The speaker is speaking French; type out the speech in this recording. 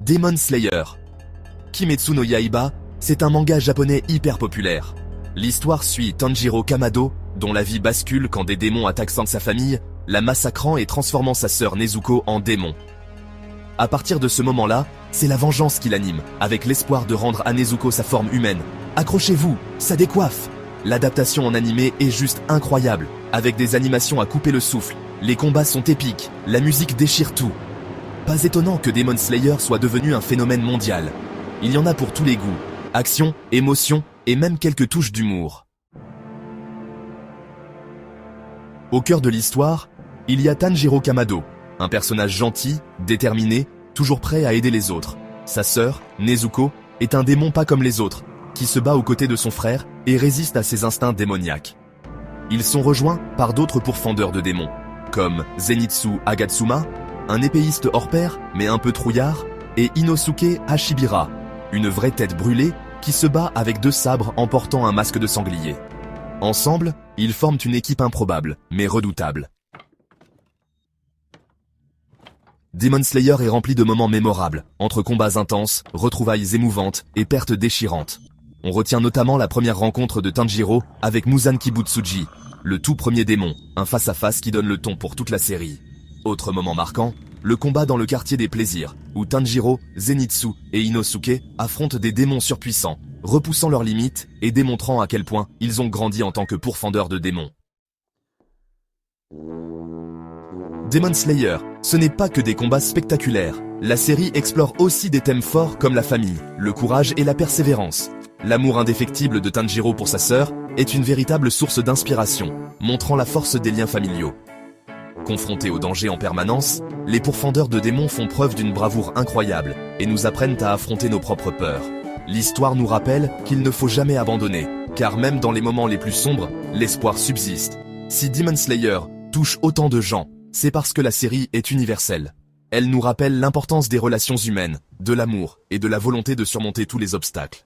Demon Slayer. Kimetsu no Yaiba, c'est un manga japonais hyper populaire. L'histoire suit Tanjiro Kamado, dont la vie bascule quand des démons attaquent sa famille, la massacrant et transformant sa sœur Nezuko en démon. À partir de ce moment-là, c'est la vengeance qui l'anime, avec l'espoir de rendre à Nezuko sa forme humaine. Accrochez-vous, ça décoiffe. L'adaptation en animé est juste incroyable, avec des animations à couper le souffle, les combats sont épiques, la musique déchire tout. Pas étonnant que Demon Slayer soit devenu un phénomène mondial. Il y en a pour tous les goûts, action, émotion et même quelques touches d'humour. Au cœur de l'histoire, il y a Tanjiro Kamado, un personnage gentil, déterminé, toujours prêt à aider les autres. Sa sœur, Nezuko, est un démon pas comme les autres, qui se bat aux côtés de son frère et résiste à ses instincts démoniaques. Ils sont rejoints par d'autres pourfendeurs de démons, comme Zenitsu Agatsuma, un épéiste hors pair mais un peu trouillard, et Inosuke Hashibira, une vraie tête brûlée qui se bat avec 2 sabres en portant un masque de sanglier. Ensemble, ils forment une équipe improbable, mais redoutable. Demon Slayer est rempli de moments mémorables, entre combats intenses, retrouvailles émouvantes et pertes déchirantes. On retient notamment la première rencontre de Tanjiro avec Muzan Kibutsuji, le tout premier démon, un face-à-face qui donne le ton pour toute la série. Autre moment marquant, le combat dans le quartier des plaisirs, où Tanjiro, Zenitsu et Inosuke affrontent des démons surpuissants, repoussant leurs limites et démontrant à quel point ils ont grandi en tant que pourfendeurs de démons. Demon Slayer, ce n'est pas que des combats spectaculaires. La série explore aussi des thèmes forts comme la famille, le courage et la persévérance. L'amour indéfectible de Tanjiro pour sa sœur est une véritable source d'inspiration, montrant la force des liens familiaux. Confrontés au danger en permanence, les pourfendeurs de démons font preuve d'une bravoure incroyable et nous apprennent à affronter nos propres peurs. L'histoire nous rappelle qu'il ne faut jamais abandonner, car même dans les moments les plus sombres, l'espoir subsiste. Si Demon Slayer touche autant de gens, c'est parce que la série est universelle. Elle nous rappelle l'importance des relations humaines, de l'amour et de la volonté de surmonter tous les obstacles.